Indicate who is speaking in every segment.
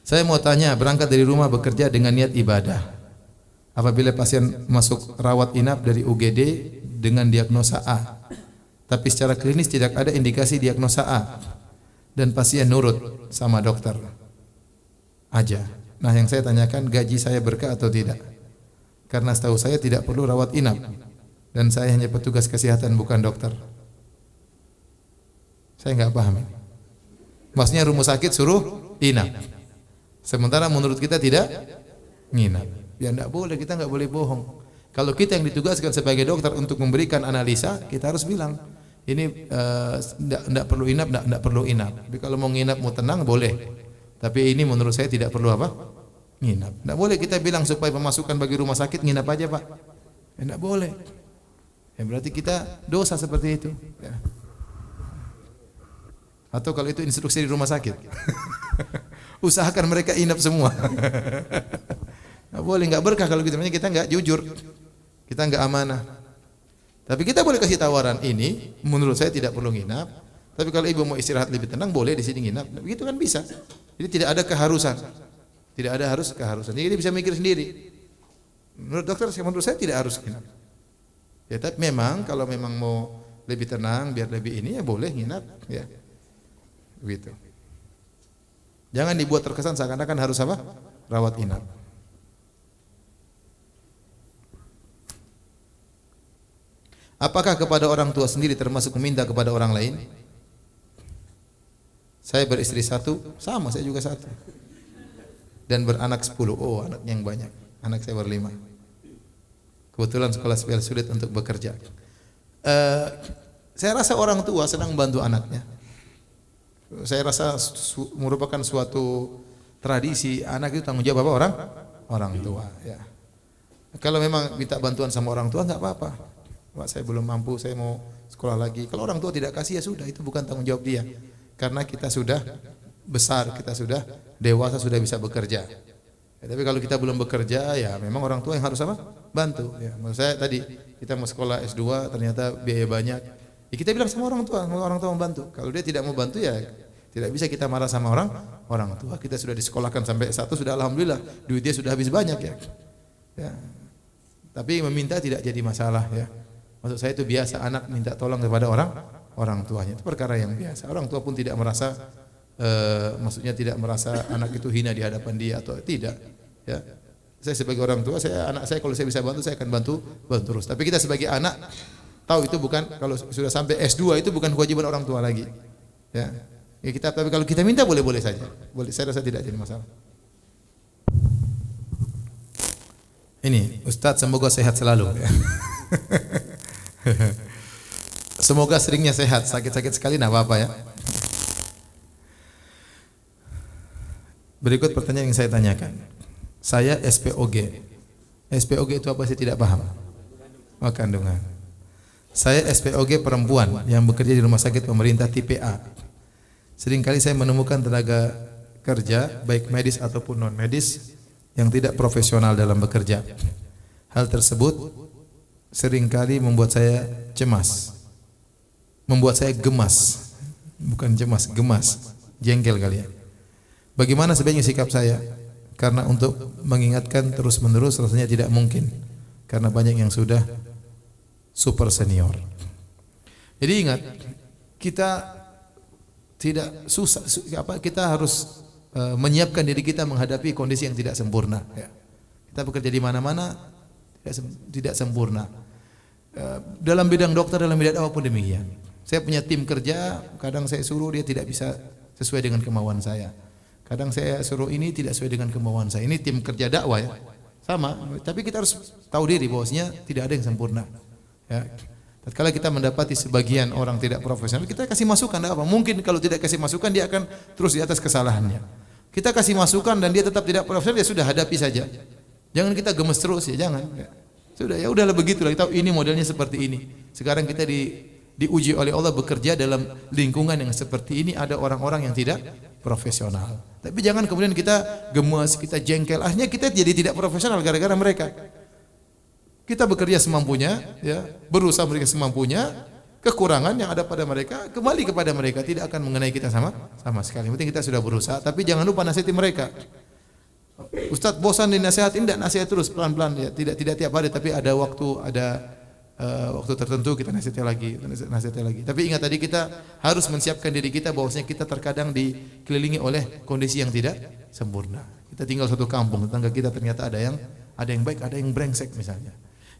Speaker 1: Saya mau tanya, berangkat dari rumah bekerja dengan niat ibadah. Apabila pasien masuk rawat inap dari UGD dengan diagnosa A, tapi secara klinis tidak ada indikasi diagnosa A, dan pasien nurut sama dokter aja. Nah, yang saya tanyakan, gaji saya berkah atau tidak? Karena setahu saya tidak perlu rawat inap, dan saya hanya petugas kesehatan bukan dokter. Saya nggak paham. Maksudnya rumah sakit suruh inap, sementara menurut kita tidak nginap. Ya enggak boleh, kita enggak boleh bohong. Kalau kita yang ditugaskan sebagai dokter untuk memberikan analisa, kita harus bilang ini enggak perlu inap, enggak perlu inap. Tapi kalau mau nginap, mau tenang boleh. Tapi ini menurut saya tidak perlu apa? Nginap. Enggak boleh kita bilang supaya pemasukan bagi rumah sakit nginap aja, Pak. Enggak boleh. Ya berarti kita dosa seperti itu, ya. Atau kalau itu instruksi di rumah sakit. Usahakan mereka inap semua. Nggak boleh, nggak berkah kalau gitu. Kita nggak jujur, kita nggak amanah. Tapi kita boleh kasih tawaran ini. Menurut saya tidak perlu nginap. Tapi kalau ibu mau istirahat lebih tenang, boleh di sini nginap. Begitu kan bisa. Jadi tidak ada keharusan. Tidak ada keharusan. Jadi dia bisa mikir sendiri. Menurut dokter, menurut saya tidak harus nginap. Ya, tapi memang kalau memang mau lebih tenang, biar lebih ini ya boleh nginap. Ya, begitu. Jangan dibuat terkesan seakan-akan harus apa? Rawat inap. Apakah kepada orang tua sendiri termasuk meminta kepada orang lain? Saya beristri satu, sama saya juga satu. Dan beranak 10. Oh, anaknya yang banyak. Anak saya berlima. Kebetulan sekolah spesial sulit untuk bekerja. Saya rasa orang tua senang bantu anaknya. Saya rasa merupakan suatu tradisi, anak itu tanggung jawab apa? Orang tua. Ya. Kalau memang minta bantuan sama orang tua nggak apa-apa. Pak, saya belum mampu, saya mau sekolah lagi. Kalau orang tua tidak kasih ya sudah, itu bukan tanggung jawab dia. Karena kita sudah besar, kita sudah dewasa, sudah bisa bekerja. Ya, tapi kalau kita belum bekerja, ya memang orang tua yang harus apa? Bantu. Ya, maksud saya tadi kita mau sekolah S2, ternyata biaya banyak. Ya, kita bilang sama orang tua membantu. Kalau dia tidak mau bantu ya tidak bisa kita marah sama orang tua. Kita sudah disekolahkan sampai S1 sudah alhamdulillah, duitnya sudah habis banyak ya. Ya. Tapi meminta tidak jadi masalah ya. Maksud saya itu biasa anak minta tolong kepada orang tuanya. Itu perkara yang biasa. Orang tua pun tidak merasa maksudnya tidak merasa anak itu hina di hadapan dia atau tidak. Ya. Saya sebagai orang tua, anak saya kalau saya bisa bantu saya akan bantu terus. Tapi kita sebagai anak tahu itu bukan, kalau sudah sampai S2 itu bukan kewajiban orang tua lagi. Ya. Ya kita, tapi kalau kita minta boleh-boleh saja. Boleh, saya rasa tidak jadi masalah. Ini Ustadz, semoga sehat selalu. Semoga seringnya sehat, sakit-sakit sekali enggak apa-apa ya. Berikut pertanyaan yang saya tanyakan. Saya SPOG. SPOG itu apa, saya tidak paham. Oh, kandungan. Saya SPOG perempuan yang bekerja di rumah sakit pemerintah tipe A. Seringkali saya menemukan tenaga kerja baik medis ataupun non medis yang tidak profesional dalam bekerja. Hal tersebut seringkali membuat saya cemas, membuat saya gemas, bukan cemas, gemas, jengkel kali ya. Bagaimana sebaiknya sikap saya? Karena untuk mengingatkan terus-menerus rasanya tidak mungkin, karena banyak yang sudah super senior. Jadi ingat, kita tidak susah, kita harus menyiapkan diri kita menghadapi kondisi yang tidak sempurna. Ya. Kita bekerja di mana-mana tidak sempurna. Dalam bidang dokter, dalam bidang apapun demikian. Saya punya tim kerja, kadang saya suruh dia tidak bisa sesuai dengan kemauan saya. Kadang saya suruh ini tidak sesuai dengan kemauan saya. Ini tim kerja dakwah ya, sama. Tapi kita harus tahu diri bahwasanya tidak ada yang sempurna. Ya. Tatkala kita mendapati sebagian orang tidak profesional, kita kasih masukan, tidak apa. Mungkin kalau tidak kasih masukan dia akan terus di atas kesalahannya. Kita kasih masukan dan dia tetap tidak profesional, ya sudah hadapi saja. Jangan kita gemes terus ya, jangan. Ya. Sudah, ya udahlah begitulah. Kita tahu ini modelnya seperti ini. Sekarang kita diuji oleh Allah bekerja dalam lingkungan yang seperti ini, ada orang-orang yang tidak profesional. Tapi jangan kemudian kita gemes, kita jengkel. Akhirnya kita jadi tidak profesional gara-gara mereka. Kita bekerja semampunya, ya, berusaha bekerja semampunya. kekurangan yang ada pada mereka kembali kepada mereka, tidak akan mengenai kita sama sekali. Yang penting kita sudah berusaha, tapi jangan lupa nasihati mereka. Ustaz bosan dinasihatin, tidak nasihat terus pelan-pelan ya, tidak tiap hari, tapi ada waktu tertentu kita nasihati lagi. Tapi ingat tadi kita harus menyiapkan diri kita bahwasanya kita terkadang dikelilingi oleh kondisi yang tidak sempurna. Kita tinggal satu kampung, tetangga kita ternyata ada yang baik, ada yang brengsek misalnya.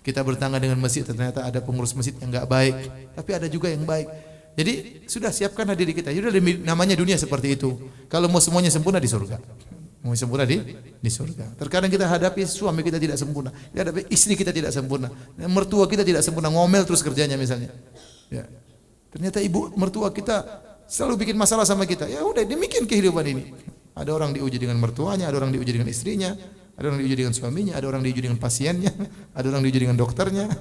Speaker 1: Kita bertangga dengan masjid, ternyata ada pengurus masjid yang enggak baik, tapi ada juga yang baik. Jadi sudah siapkanlah diri kita. Sudah, namanya dunia seperti itu. Kalau mau semuanya sempurna di surga. Mau sempurna di surga. Terkadang kita hadapi suami kita tidak sempurna, kita hadapi istri kita tidak sempurna, mertua kita tidak sempurna, ngomel terus kerjanya misalnya. Ya. Ternyata ibu mertua kita selalu bikin masalah sama kita. Ya udah, demikian kehidupan ini. Ada orang diuji dengan mertuanya, ada orang diuji dengan istrinya, ada orang diuji dengan suaminya, ada orang diuji dengan pasiennya, ada orang diuji dengan dokternya,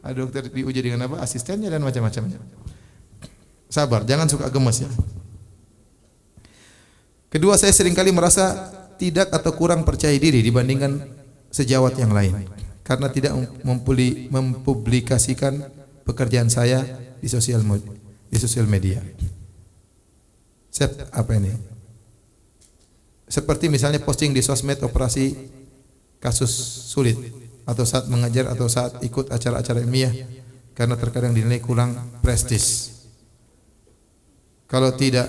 Speaker 1: ada dokter diuji dengan apa? Asistennya dan macam-macamnya. Sabar, jangan suka gemes ya. Kedua, saya seringkali merasa tidak atau kurang percaya diri dibandingkan sejawat yang lain karena tidak mempublikasikan pekerjaan saya di sosial media. Apa ini? Seperti misalnya posting di sosmed operasi kasus sulit, atau saat mengajar, atau saat ikut acara-acara ilmiah, karena terkadang dinilai kurang prestis. Kalau tidak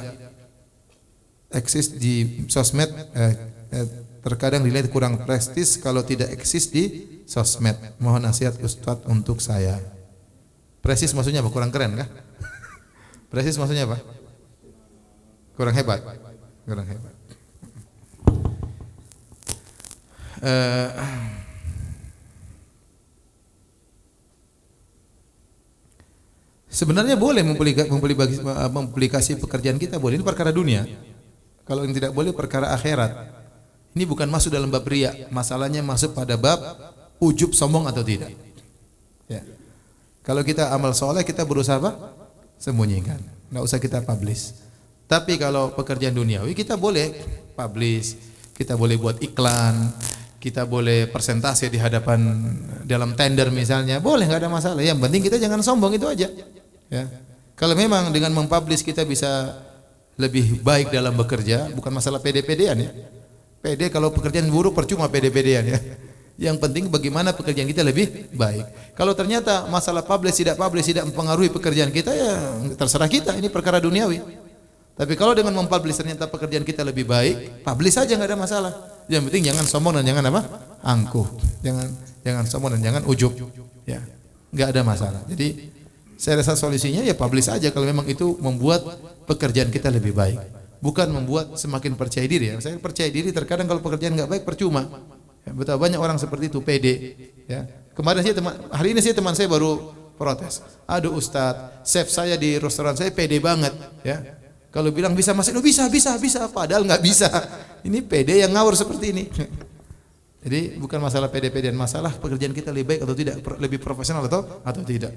Speaker 1: eksis di sosmed, terkadang dinilai kurang prestis kalau tidak eksis di sosmed. Mohon nasihat Ustaz untuk saya. Prestis maksudnya apa? Kurang keren kah? Prestis maksudnya apa? Kurang hebat. Kurang hebat. Sebenarnya boleh mempublikasi pekerjaan kita, boleh. Ini perkara dunia. Kalau yang tidak boleh perkara akhirat. Ini bukan masuk dalam bab riya, masalahnya masuk pada bab ujub, sombong atau tidak. Ya. Kalau kita amal soleh, kita berusaha apa? Sembunyikan. Enggak usah kita publish. Tapi kalau pekerjaan duniawi kita boleh publish, kita boleh buat iklan, kita boleh presentasi di hadapan dalam tender misalnya, boleh, enggak ada masalah. Yang penting kita jangan sombong, itu aja. Ya. Kalau memang dengan mempublish kita bisa lebih baik dalam bekerja, bukan masalah pede-pedean ya. Pede kalau pekerjaan buruk percuma pede-pedean ya. Yang penting bagaimana pekerjaan kita lebih baik. Kalau ternyata masalah publish tidak mempengaruhi pekerjaan kita, ya terserah kita, ini perkara duniawi. Tapi kalau dengan mempublish ternyata pekerjaan kita lebih baik, publish saja, enggak ada masalah. Yang penting jangan sombong dan jangan apa? Angkuh. Jangan sombong dan jangan ujub. Ya. Enggak ada masalah. Jadi saya rasa solusinya ya publish saja kalau memang itu membuat pekerjaan kita lebih baik. Bukan membuat semakin percaya diri ya. Saya percaya diri, terkadang kalau pekerjaan enggak baik percuma. Ya, betapa banyak orang seperti itu, pede. Ya. Hari ini teman saya baru protes. Aduh Ustaz, chef saya di restoran saya pede banget. Ya. Kalau bilang bisa masak, bisa, padahal nggak bisa. Ini pede yang ngawur seperti ini. Jadi bukan masalah pede-pedean, masalah pekerjaan kita lebih baik atau tidak, lebih profesional atau tidak.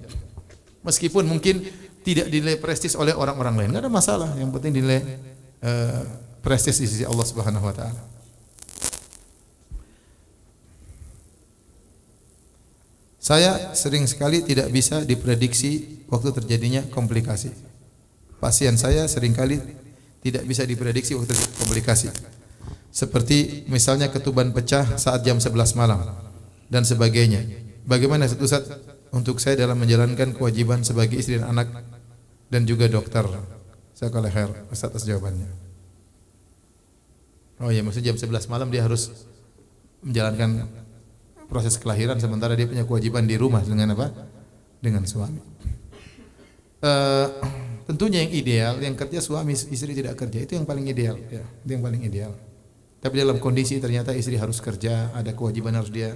Speaker 1: Meskipun mungkin tidak dinilai prestis oleh orang-orang lain, nggak ada masalah. Yang penting dinilai prestis di sisi Allah Subhanahu Wa Taala. Saya sering sekali tidak bisa diprediksi waktu terjadinya komplikasi. Pasien saya seringkali tidak bisa diprediksi waktu komplikasi. Seperti misalnya ketuban pecah saat jam 11 malam dan sebagainya. Bagaimana satu saat untuk saya dalam menjalankan kewajiban sebagai istri dan anak dan juga dokter? Saya kalau khair atas jawabannya. Oh ya, maksudnya jam 11 malam dia harus menjalankan proses kelahiran sementara dia punya kewajiban di rumah dengan apa? Dengan suami. Tentunya yang ideal, yang kerja suami, istri tidak kerja, itu yang paling ideal, ya, itu yang paling ideal. Tapi dalam kondisi ternyata istri harus kerja, ada kewajiban harus dia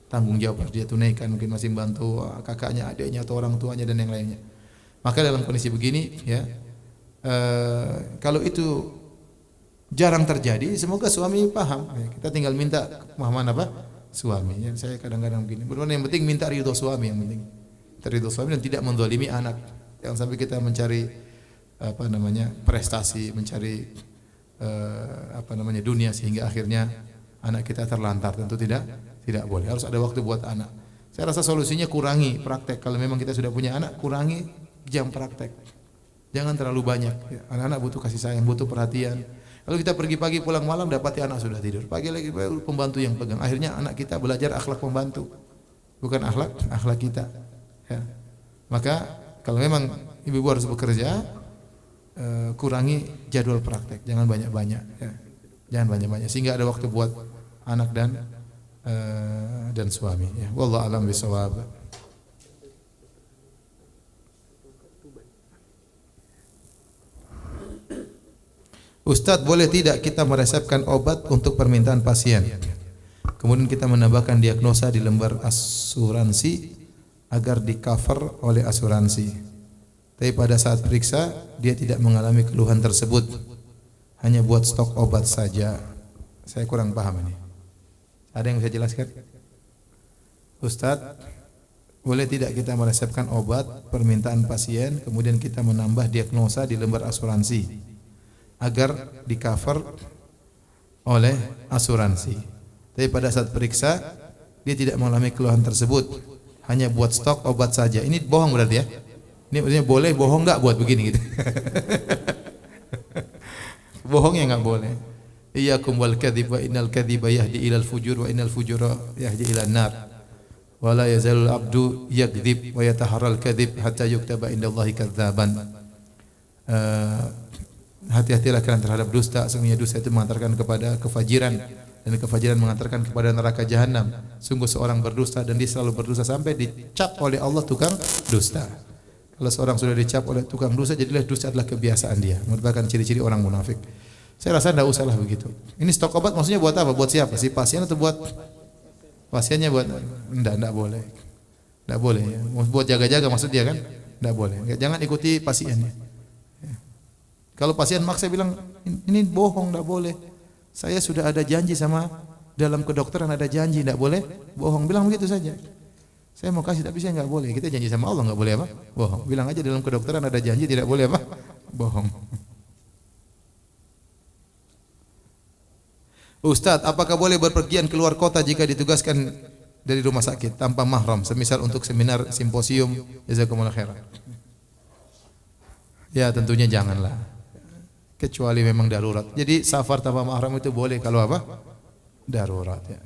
Speaker 1: tanggung jawab, harus dia tunaikan, mungkin masih membantu kakaknya, adiknya atau orang tuanya dan yang lainnya. Maka dalam kondisi begini, ya, kalau itu jarang terjadi, semoga suami paham. Ya, kita tinggal minta pemahaman apa? Suami. Ya, saya kadang-kadang begini. Benar-benar yang penting minta ridho suami, yang penting. Ridho suami dan tidak menzalimi anak. Jangan sampai kita mencari prestasi, mencari dunia sehingga akhirnya anak kita terlantar. Tentu tidak boleh. Harus ada waktu buat anak. Saya rasa solusinya kurangi praktek. Kalau memang kita sudah punya anak, kurangi jam praktek. Jangan terlalu banyak. Ya, anak-anak butuh kasih sayang, butuh perhatian. Kalau kita pergi pagi pulang malam dapati anak sudah tidur. Pagi lagi pembantu yang pegang. Akhirnya anak kita belajar akhlak pembantu, bukan akhlak kita. Ya. Maka kalau memang ibu harus bekerja, kurangi jadwal praktek. Jangan banyak-banyak. Ya. Jangan banyak-banyak. Sehingga ada waktu buat anak dan suami. Ya. Wallahu a'lam bishawab. Ustadz, boleh tidak kita meresepkan obat untuk permintaan pasien? Kemudian kita menambahkan diagnosa di lembar asuransi agar di cover oleh asuransi. Tapi pada saat periksa dia tidak mengalami keluhan tersebut, hanya buat stok obat saja. Saya kurang paham ini. Ada yang bisa jelaskan? Ustadz, boleh tidak kita meresepkan obat permintaan pasien, kemudian kita menambah diagnosa di lembar asuransi agar di cover oleh asuransi. Tapi pada saat periksa dia tidak mengalami keluhan tersebut, hanya buat stok obat saja. Ini bohong berarti ya? Ini maksudnya boleh bohong enggak buat begini gitu? Bohong ya enggak boleh. Iyyakum wal kadzib wa innal kadziba yahdi ilal fujur wa innal fujura yahdi ilan nar. Wa la yazalul abdu yakdzib wa yataharral kadzib hatta yuktaba indallahi kadzaban. Hati-hatilah kalian terhadap dusta, sesungguhnya dusta itu mengantarkan kepada kefajiran dan kefajiran mengantarkan kepada neraka jahanam. Sungguh seorang berdusta dan dia selalu berdusta sampai dicap oleh Allah tukang dusta. Kalau seorang sudah dicap oleh tukang dusta, jadilah dusta adalah kebiasaan dia, merupakan ciri-ciri orang munafik. Saya rasa tidak usahlah begitu. Ini stok obat maksudnya buat apa? Buat siapa? Si pasien atau buat pasiennya? Buat enggak boleh. Enggak boleh ya. Buat jaga-jaga maksudnya kan? Enggak boleh. Jangan ikuti pasiennya. Kalau pasien maksa bilang ini bohong, tidak boleh. Saya sudah ada janji sama dalam kedokteran ada janji, tidak boleh bohong. Bilang begitu saja. Saya mau kasih tapi saya nggak boleh. Kita janji sama Allah nggak boleh apa? Bohong. Bilang aja dalam kedokteran ada janji tidak boleh apa? Bohong. Ustadz, apakah boleh berpergian keluar kota jika ditugaskan dari rumah sakit tanpa mahram, semisal untuk seminar, simposium? Jazakumullah khairan. Ya tentunya janganlah. Kecuali memang darurat. Jadi safar tanpa mahram itu boleh kalau apa? Darurat ya.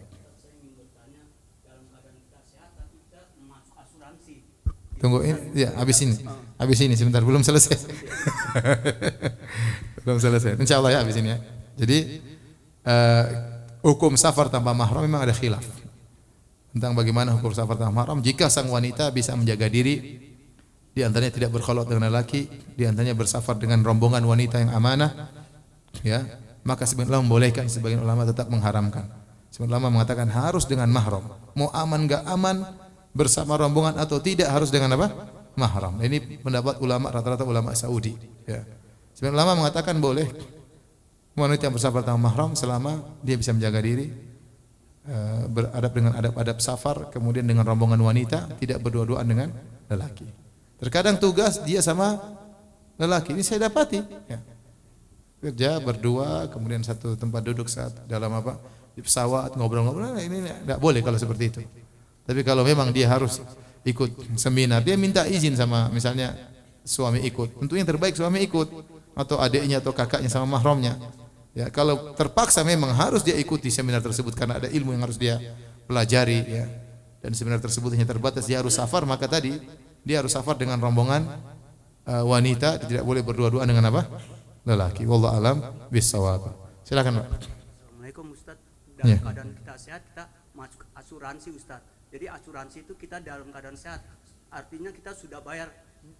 Speaker 1: Tunggu ini, ya habis ini sebentar belum selesai. Belum selesai. Insyaallah ya habis ini ya. Jadi hukum safar tanpa mahram memang ada khilaf tentang bagaimana hukum safar tanpa mahram. Jika sang wanita bisa menjaga diri, di antaranya tidak berkhalat dengan lelaki, di antaranya bersafar dengan rombongan wanita yang amanah, ya, maka sebagian ulama membolehkan, sebagian ulama tetap mengharamkan. Sebagian ulama mengatakan harus dengan mahram. Mau aman enggak aman bersama rombongan atau tidak harus dengan apa? Mahram. Ini pendapat ulama rata-rata ulama Saudi, ya. Sebagian ulama mengatakan boleh wanita yang bersafar tanpa mahram selama dia bisa menjaga diri, beradab dengan adab-adab safar, kemudian dengan rombongan wanita, tidak berdua-duaan dengan lelaki. Terkadang tugas dia sama lelaki, ini saya dapati ya. Kerja berdua, kemudian satu tempat duduk saat dalam apa di pesawat ngobrol-ngobrol, ini tidak boleh kalau seperti itu. Tapi kalau memang dia harus ikut seminar, dia minta izin sama misalnya suami ikut, tentu yang terbaik suami ikut, atau adiknya atau kakaknya sama mahramnya. Ya, kalau terpaksa memang harus dia ikuti seminar tersebut karena ada ilmu yang harus dia pelajari ya. Dan seminar tersebut hanya terbatas dia harus safar, maka tadi dia harus safar dengan rombongan wanita, tidak boleh berdua-duaan dengan apa? Lelaki. Wallahu alam bissawab. Silakan, Pak.
Speaker 2: Assalamualaikum Ustaz. Dalam keadaan kita sehat, kita masuk asuransi Ustaz. Jadi asuransi itu kita dalam keadaan sehat. Artinya kita sudah bayar,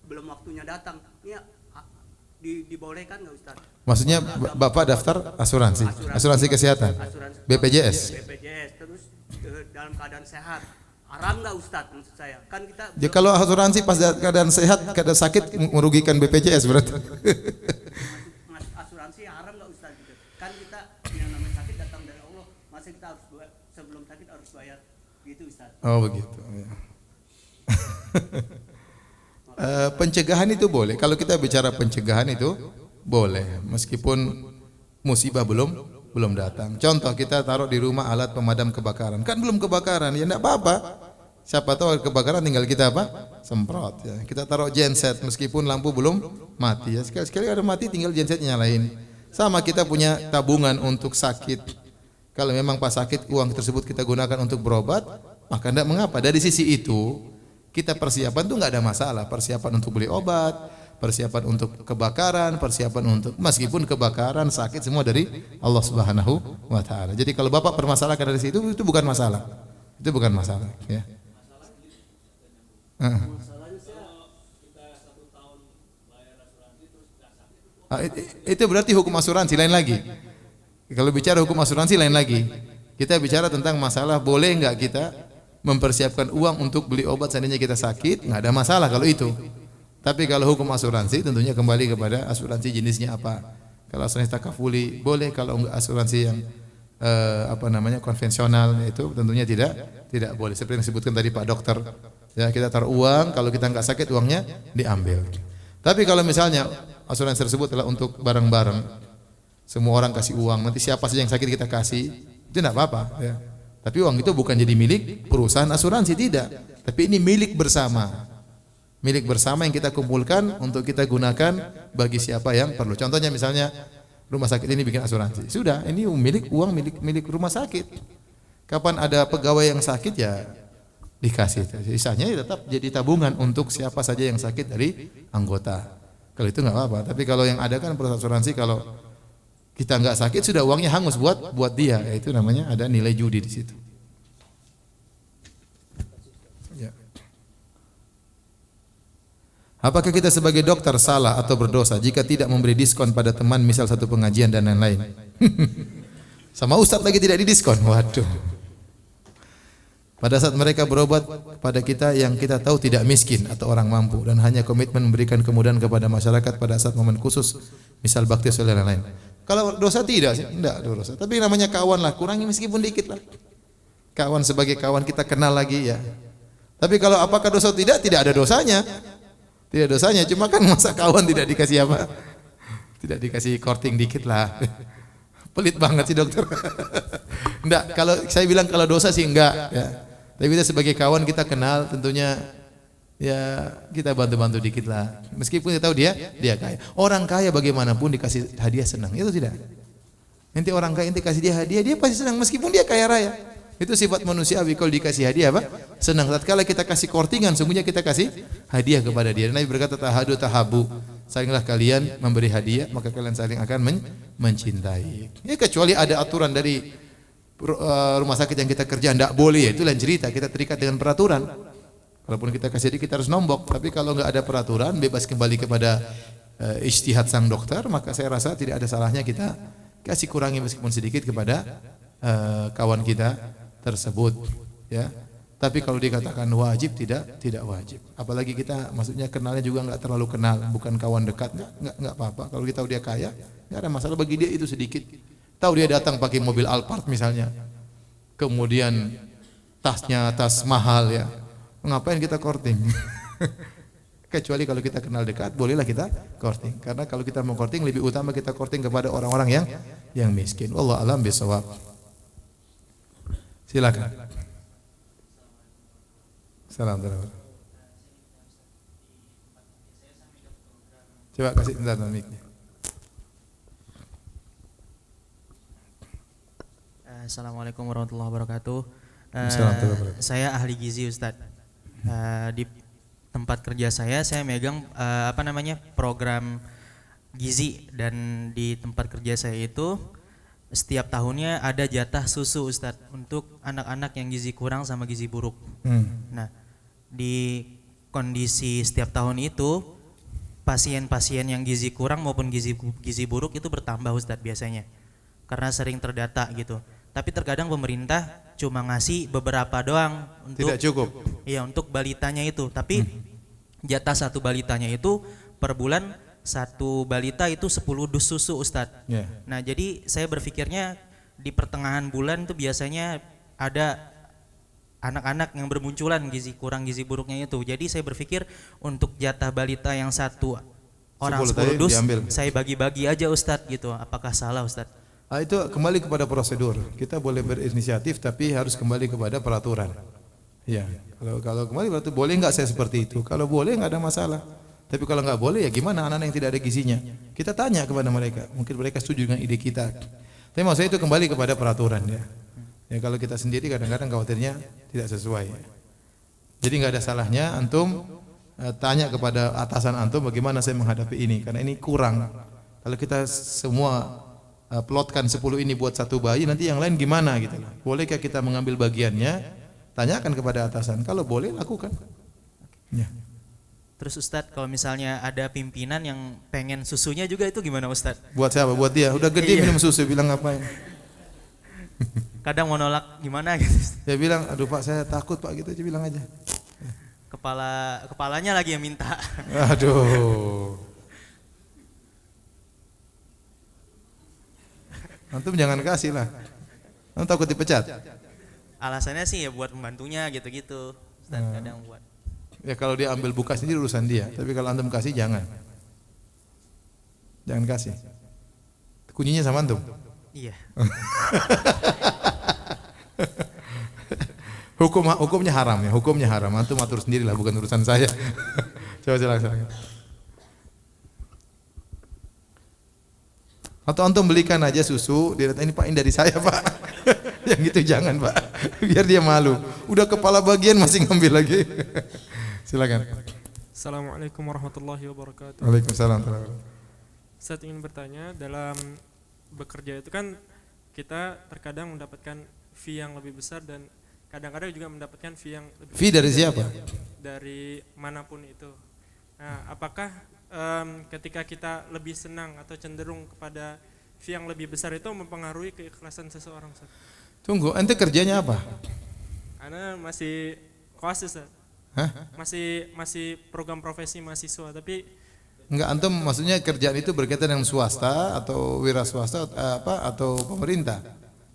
Speaker 2: belum waktunya datang. Ini dibolehkan nggak Ustaz?
Speaker 1: Maksudnya Bapak daftar asuransi? Asuransi kesehatan? BPJS?
Speaker 2: BPJS. Terus dalam keadaan sehat. Haram nggak Ustaz maksud saya? Kan kita
Speaker 1: ya, kalau asuransi pas keadaan sehat, keadaan sakit merugikan BPJS berarti.
Speaker 2: Asuransi haram nggak Ustaz gitu? Kan kita yang namanya sakit datang dari Allah, masa kita harus sebelum sakit harus bayar gitu Ustaz?
Speaker 1: Oh begitu. Ya. Pencegahan itu boleh. Kalau kita bicara pencegahan itu boleh, meskipun musibah belum datang. Contoh kita taruh di rumah alat pemadam kebakaran, kan belum kebakaran, ya enggak apa-apa. Siapa tahu kebakaran tinggal kita apa? Semprot ya. Kita taruh genset meskipun lampu belum mati ya. Sekali-sekali ada mati tinggal gensetnya nyalain. Sama kita punya tabungan untuk sakit. Kalau memang pas sakit uang tersebut kita gunakan untuk berobat, maka tidak mengapa. Dari sisi itu kita persiapan tuh nggak ada masalah. Persiapan untuk beli obat, persiapan untuk kebakaran, persiapan untuk meskipun kebakaran sakit semua dari Allah Subhanahu wa taala. Jadi kalau Bapak permasalahkan dari situ itu bukan masalah. Itu bukan masalah ya. Itu berarti hukum asuransi lain lagi. Kalau bicara hukum asuransi lain lagi. Kita bicara tentang masalah boleh enggak kita mempersiapkan uang untuk beli obat seandainya kita sakit, enggak ada masalah kalau itu. Tapi kalau hukum asuransi tentunya kembali kepada asuransi jenisnya apa. Kalau asuransi takafuli boleh, kalau enggak asuransi yang konvensional itu tentunya tidak boleh. Seperti yang disebutkan tadi Pak Dokter. Ya, kita taruh uang, kalau kita enggak sakit uangnya diambil. Tapi kalau misalnya asuransi tersebut adalah untuk barang-barang, semua orang kasih uang, nanti siapa saja yang sakit kita kasih, itu tidak apa-apa. Ya. Tapi uang itu bukan jadi milik perusahaan asuransi, tidak. Tapi ini milik bersama. Milik bersama yang kita kumpulkan untuk kita gunakan bagi siapa yang perlu. Contohnya misalnya rumah sakit ini bikin asuransi. Sudah, ini milik rumah sakit. Kapan ada pegawai yang sakit ya dikasih. Sisanya tetap jadi tabungan untuk siapa saja yang sakit dari anggota. Kalau itu enggak apa-apa. Tapi kalau yang ada kan perusahaan asuransi kalau kita enggak sakit sudah uangnya hangus buat dia. Itu namanya ada nilai judi di situ. Ya. Apakah kita sebagai dokter salah atau berdosa jika tidak memberi diskon pada teman misal satu pengajian dan lain-lain? Sama ustaz lagi tidak didiskon. Waduh. Pada saat mereka berobat pada kita yang kita tahu tidak miskin atau orang mampu dan hanya komitmen memberikan kemudahan kepada masyarakat pada saat momen khusus, misal bakti sosial dan lain-lain. Kalau dosa tidak sih, tidak dosa. Tapi namanya kawan lah, kurangi meskipun dikit lah. Kawan sebagai kawan kita kenal lagi ya. Tapi kalau apakah dosa tidak? Tidak ada dosanya. Tidak dosanya, cuma kan masa kawan tidak dikasih apa? Tidak dikasih korting dikit lah. Pelit banget sih dokter. Enggak, kalau saya bilang kalau dosa sih enggak ya. Tapi kita sebagai kawan kita kenal tentunya ya kita bantu-bantu dikit lah. Meskipun kita tahu dia kaya. Orang kaya bagaimanapun dikasih hadiah senang. Itu tidak. Nanti orang kaya nanti kasih dia hadiah, dia pasti senang meskipun dia kaya raya. Itu sifat manusiawi kalau dikasih hadiah apa? Senang. Tatkala kita kasih kortingan, sungguhnya kita kasih hadiah kepada dia. Nabi berkata tahadu tahabu. Salinglah kalian memberi hadiah, maka kalian saling akan mencintai. Ya kecuali ada aturan dari rumah sakit yang kita kerja tidak boleh, ya itu lain cerita. Kita terikat dengan peraturan. Walaupun kita kasih hadiah kita harus nombok. Tapi kalau enggak ada peraturan, bebas kembali kepada ijtihad sang dokter, maka saya rasa tidak ada salahnya kita kasih kurangi meskipun sedikit kepada kawan kita tersebut. Ya. Tapi kalau dikatakan wajib tidak wajib. Apalagi kita maksudnya kenalnya juga enggak terlalu kenal, bukan kawan dekat, enggak apa-apa. Kalau kita tahu dia kaya, enggak ada masalah bagi dia itu sedikit. Tahu dia datang pakai mobil Alphard misalnya. Kemudian tasnya tas mahal ya. Ngapain kita korting? Kecuali kalau kita kenal dekat, bolehlah kita korting. Karena kalau kita mau korting lebih utama kita korting kepada orang-orang yang miskin. Wallahu a'lam bishawab. Silakan. Assalamualaikum. Coba kasih bentar mic-nya.
Speaker 3: Assalamualaikum warahmatullahi wabarakatuh.
Speaker 1: Assalamualaikum.
Speaker 3: Saya ahli gizi Ustadz. Di tempat kerja saya megang program gizi, dan di tempat kerja saya itu setiap tahunnya ada jatah susu Ustadz untuk anak-anak yang gizi kurang sama gizi buruk. Nah, di kondisi setiap tahun itu pasien-pasien yang gizi kurang maupun gizi buruk itu bertambah Ustadz biasanya, karena sering terdata gitu. Tapi terkadang pemerintah cuma ngasih beberapa doang untuk
Speaker 1: tidak cukup.
Speaker 3: Iya, untuk balitanya itu. Tapi jatah satu balitanya itu per bulan satu balita itu 10 dus susu Ustadz.
Speaker 1: Yeah.
Speaker 3: Nah, jadi saya berpikirnya di pertengahan bulan itu biasanya ada anak-anak yang bermunculan gizi kurang gizi buruknya itu. Jadi saya berpikir untuk jatah balita yang satu orang 10 dus diambil. Saya bagi-bagi aja Ustadz gitu. Apakah salah Ustadz?
Speaker 1: Itu kembali kepada prosedur. Kita boleh berinisiatif tapi harus kembali kepada peraturan. Ya, kalau kembali berarti boleh nggak saya seperti itu? Kalau boleh nggak ada masalah. Tapi kalau nggak boleh ya gimana anak-anak yang tidak ada gizinya? Kita tanya kepada mereka, mungkin mereka setuju dengan ide kita. Tapi maksud saya itu kembali kepada peraturan ya. Ya kalau kita sendiri kadang-kadang khawatirnya tidak sesuai. Jadi nggak ada salahnya antum tanya kepada atasan antum bagaimana saya menghadapi ini karena ini kurang. Kalau kita semua plotkan 10 ini buat satu bayi nanti yang lain gimana gitu. Bolehkah kita mengambil bagiannya? Tanyakan kepada atasan. Kalau boleh lakukan. Ya.
Speaker 3: Terus Ustadz, kalau misalnya ada pimpinan yang pengen susunya juga itu gimana Ustadz?
Speaker 1: Buat siapa? Buat dia. Udah gede minum susu bilang ngapain?
Speaker 3: Kadang mau nolak gimana gitu.
Speaker 1: Dia bilang, aduh Pak saya takut Pak gitu aja bilang aja.
Speaker 3: Kepalanya lagi yang minta.
Speaker 1: Aduh. Antum jangan kasih lah. Antum takut dipecat.
Speaker 3: Alasannya sih ya buat membantunya gitu-gitu. Ustadz kadang buat.
Speaker 1: Ya kalau dia ambil buka sendiri urusan dia. Tapi kalau antum kasih jangan. Jangan kasih. Kuncinya sama antum.
Speaker 3: Iya.
Speaker 1: Hukumnya haram ya. Hukumnya haram. Antum atur sendiri lah, bukan urusan saya. Coba silakan. Atau antum belikan aja susu, dia datang ini Pak ini dari saya Pak. Yang gitu jangan Pak, biar dia malu. Udah kepala bagian masih ngambil lagi. Silakan.
Speaker 4: Assalamualaikum warahmatullahi wabarakatuh.
Speaker 1: Waalaikumsalam.
Speaker 4: Saya ingin bertanya, dalam bekerja itu kan kita terkadang mendapatkan fee yang lebih besar dan kadang-kadang juga mendapatkan fee yang lebih
Speaker 1: Fee dari siapa?
Speaker 4: dari manapun itu. Nah, apakah ketika kita lebih senang atau cenderung kepada fee yang lebih besar itu mempengaruhi keikhlasan seseorang? Ustaz?
Speaker 1: Tunggu, ente kerjanya apa?
Speaker 4: Karena masih koas, Ustaz.
Speaker 1: Hah?
Speaker 4: Masih program profesi mahasiswa, tapi
Speaker 1: Enggak, antum maksudnya kerjaan itu berkaitan dengan swasta atau wira swasta atau pemerintah?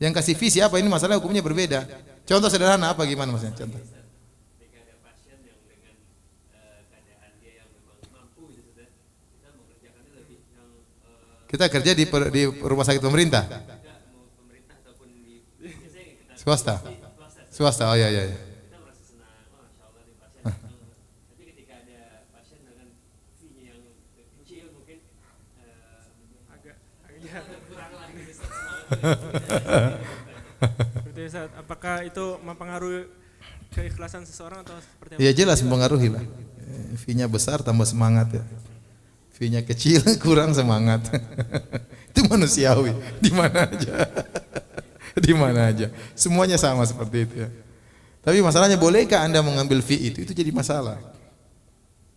Speaker 1: Yang kasih fee siapa? Ini masalah hukumnya berbeda. Contoh sederhana apa gimana maksudnya? Contoh. Kita kerja di rumah sakit pemerintah. Swasta. Swasta. Oh ya ya.
Speaker 4: Berarti, Ustaz, apakah itu mempengaruhi keikhlasan seseorang atau seperti apa?
Speaker 1: Ya jelas mempengaruhi lah. Fee-nya besar tambah semangat ya. Fee-nya kecil kurang semangat. Itu manusiawi. Di mana aja. Di mana aja. Semuanya sama seperti itu ya. Tapi masalahnya bolehkah Anda mengambil fee itu? Itu jadi masalah.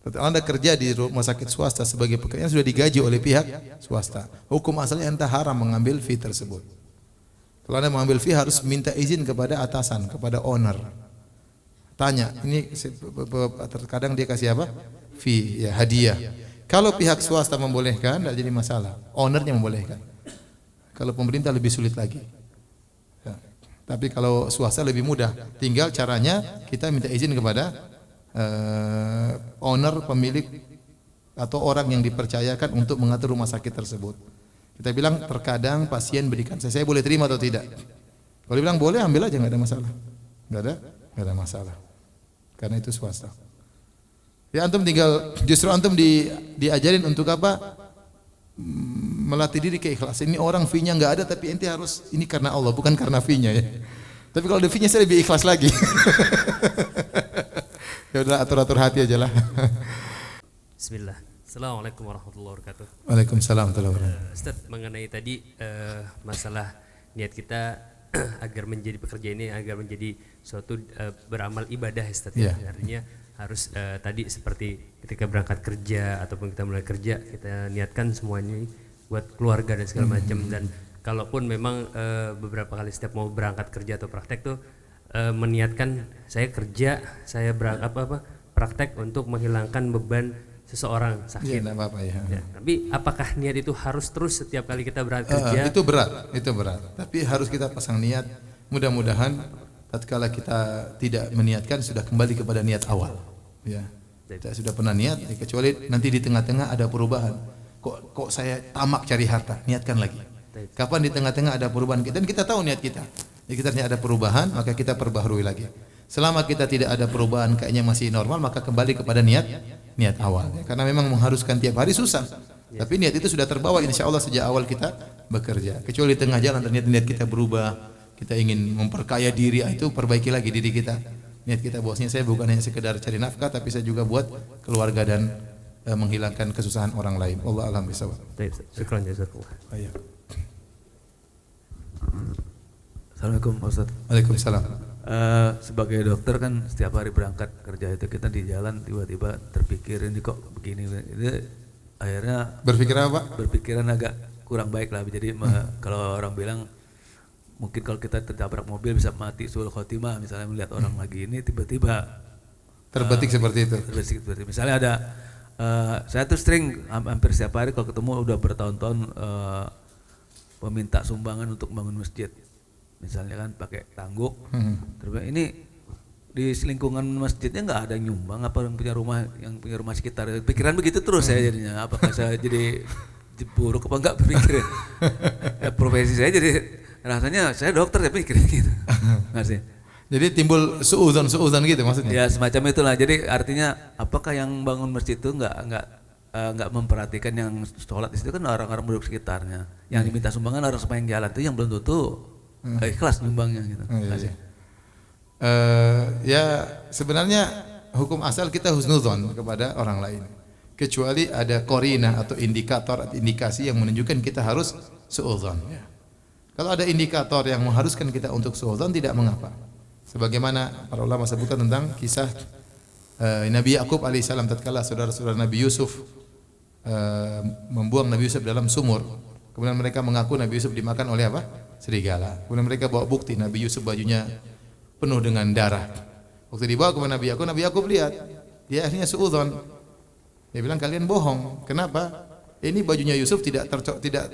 Speaker 1: Anda kerja di rumah sakit swasta sebagai pekerjaan sudah digaji oleh pihak swasta. Hukum asalnya Anda haram mengambil fee tersebut. Kalau Anda mengambil fee harus minta izin kepada atasan, kepada owner. Tanya, ini terkadang dia kasih apa? Fee, ya hadiah. Kalau pihak swasta membolehkan, tidak jadi masalah. Ownernya membolehkan. Kalau pemerintah lebih sulit lagi. Ya. Tapi kalau swasta lebih mudah. Tinggal caranya kita minta izin kepada owner, pemilik atau orang yang dipercayakan untuk mengatur rumah sakit tersebut. Kita bilang terkadang pasien berikan saya boleh terima atau tidak. Kalau bilang boleh ambil aja nggak ada masalah. Nggak ada masalah. Karena itu swasta. Ya antum tinggal justru antum diajarin untuk apa? Melatih diri keikhlasan. Ini orang fee-nya nggak ada tapi ente harus ini karena Allah bukan karena fee-nya ya. Tapi kalau ada fee-nya saya lebih ikhlas lagi. Ya udah atur-atur hati aja lah.
Speaker 5: Bismillah. Assalamualaikum warahmatullahi wabarakatuh.
Speaker 1: Waalaikumsalam warahmatullahi wabarakatuh.
Speaker 5: Ustaz, mengenai tadi masalah niat kita agar menjadi pekerja ini agar menjadi suatu beramal ibadah Ustaz.
Speaker 1: Yeah.
Speaker 5: Artinya harus tadi seperti ketika berangkat kerja ataupun kita mulai kerja kita niatkan semuanya buat keluarga dan segala macam dan kalaupun memang beberapa kali setiap mau berangkat kerja atau praktek tuh meniatkan saya kerja, saya praktek untuk menghilangkan beban seseorang sakit.
Speaker 1: Iya, apa-apa ya.
Speaker 5: Ya, tapi apakah niat itu harus terus setiap kali kita berangkat kerja?
Speaker 1: Itu berat. Tapi harus kita pasang niat. Mudah-mudahan tatkala kita tidak meniatkan sudah kembali kepada niat awal. Ya. Kita sudah pernah niat, ya, kecuali nanti di tengah-tengah ada perubahan. Kok saya tamak cari harta? Niatkan lagi. Kapan di tengah-tengah ada perubahan kita dan kita tahu niat kita. Ya, kita ada perubahan, maka kita perbaharui lagi. Selama kita tidak ada perubahan, kayaknya masih normal, maka kembali kepada niat awal. Karena memang mengharuskan tiap hari susah. Tapi niat itu sudah terbawa insya Allah sejak awal kita bekerja. Kecuali tengah jalan ternyata niat kita berubah, kita ingin memperkaya diri, itu perbaiki lagi diri kita. Niat kita bahwasanya saya bukan hanya sekedar cari nafkah, tapi saya juga buat keluarga dan menghilangkan kesusahan orang lain. Allah alam bisawab.
Speaker 5: Baik, syukran jazakallah.
Speaker 6: Assalamualaikum Ustaz.
Speaker 1: Waalaikumsalam.
Speaker 6: Sebagai dokter kan setiap hari berangkat kerja itu kita di jalan tiba-tiba terpikir ini kok begini, itu akhirnya
Speaker 1: Berpikir apa, Pak?
Speaker 6: berpikiran agak kurang baik lah. Jadi kalau orang bilang mungkin kalau kita tertabrak mobil bisa mati suul khotimah, misalnya melihat orang lagi ini tiba-tiba
Speaker 1: Terbetik seperti itu.
Speaker 6: terbetik seperti misalnya ada saya tuh sering hampir setiap hari kalau ketemu udah bertahun-tahun meminta sumbangan untuk bangun masjid. Misalnya kan pakai tangguk, terus ini di lingkungan masjidnya nggak ada yang nyumbang, apa yang punya rumah sekitar. Pikiran begitu terus saya jadinya, apakah saya jadi buruk apa enggak berpikirin. Profesi saya jadi rasanya saya dokter tapi pikirin gitu. Nggak sih?
Speaker 1: Jadi timbul suudzon gitu maksudnya.
Speaker 6: Ya semacam itulah. Jadi artinya apakah yang bangun masjid itu nggak memperhatikan yang sholat di situ kan orang-orang penduduk sekitarnya. Yang diminta sumbangan orang sepanjang jalan itu yang belum tentu ikhlas nyumbangnya gitu.
Speaker 1: Ya sebenarnya hukum asal kita husnudzon kepada orang lain. Kecuali ada qarinah atau indikator atau indikasi yang menunjukkan kita harus suudzon. Ya. Kalau ada indikator yang mengharuskan kita untuk suudzon tidak mengapa. Sebagaimana para ulama sebutkan tentang kisah Nabi Yakub alaihissalam tatkala saudara-saudara Nabi Yusuf membuang Nabi Yusuf dalam sumur. Kemudian mereka mengaku Nabi Yusuf dimakan oleh apa? Serigala. Kemudian mereka bawa bukti Nabi Yusuf bajunya penuh dengan darah. Waktu dibawa kepada Nabi Yakub lihat, dia akhirnya suudzon. Dia bilang kalian bohong. Kenapa? Ini bajunya Yusuf tidak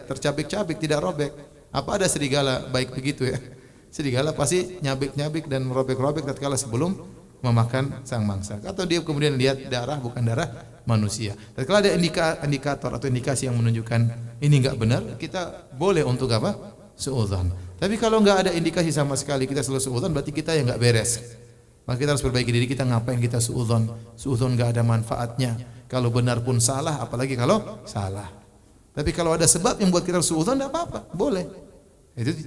Speaker 1: tercabik-cabik, tidak robek. Apa ada serigala baik begitu ya? Serigala pasti nyabik-nyabik dan merobek-robek tatkala sebelum memakan sang mangsa. Atau dia kemudian lihat darah bukan darah manusia. Tatkala ada indikator atau indikasi yang menunjukkan ini enggak benar, kita boleh untuk apa? Suudzon. Tapi kalau enggak ada indikasi sama sekali kita selalu suudzon, berarti kita yang enggak beres. Maka kita harus perbaiki diri kita, ngapain kita suudzon? Suudzon enggak ada manfaatnya. Kalau benar pun salah, apalagi kalau salah. Tapi kalau ada sebab yang buat kita suudzon enggak apa-apa, boleh.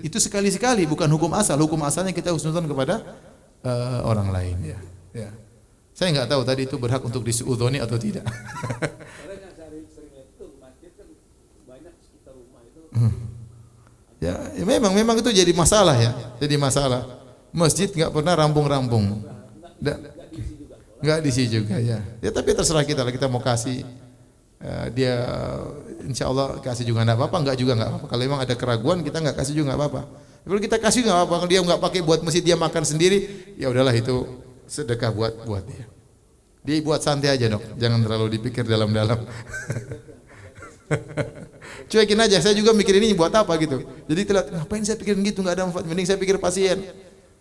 Speaker 1: Itu sekali-sekali, bukan hukum asal. Hukum asalnya kita husnudzon kepada orang lain. Ya. Saya enggak tahu tadi itu berhak untuk disuudzoni atau tidak. Ya, memang itu jadi masalah ya. Jadi masalah. Masjid enggak pernah rampung-rampung. Enggak diisi juga ya. Ya tapi terserah kita lah, kita mau kasih dia insya Allah kasih juga enggak apa-apa, enggak juga enggak apa-apa. Kalau memang ada keraguan kita enggak kasih juga enggak apa-apa. Kalau kita kasih enggak apa-apa, kalau dia enggak pakai buat masjid dia makan sendiri, ya udahlah itu sedekah buat dia. Dia buat santai aja dok, jangan terlalu dipikir dalam-dalam. Cuekin aja, saya juga mikir ini buat apa gitu. Jadi ngapain saya pikirin gitu, enggak ada manfaat. Mending saya pikir pasien.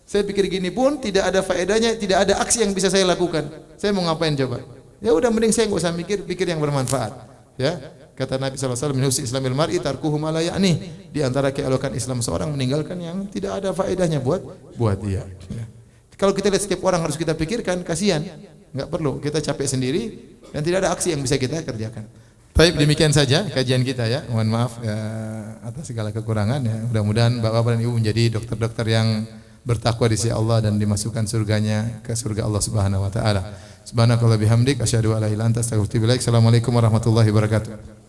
Speaker 1: Saya pikir gini pun tidak ada faedahnya, tidak ada aksi yang bisa saya lakukan. Saya mau ngapain coba? Ya udah mending saya enggak usah pikir yang bermanfaat. Ya. Kata Nabi SAW, min husni islamil mar'i tarkuhu ma la ya'ni. Di antara keelokan Islam seorang meninggalkan yang tidak ada faedahnya buat dia. Ya. Kalau kita lihat setiap orang harus kita pikirkan, kasihan. Enggak perlu, kita capek sendiri dan tidak ada aksi yang bisa kita kerjakan. Baik, demikian saja kajian kita ya. Mohon maaf ya, atas segala kekurangan ya. Mudah-mudahan Bapak dan Ibu menjadi dokter-dokter yang bertakwa di sisi Allah dan dimasukkan surganya ke surga Allah Subhanahu wa taala. Subhanakallah bihamdik asyhadu an la ilaha illa anta astaghfiruka wa atubu ilaik. Assalamualaikum warahmatullahi wabarakatuh.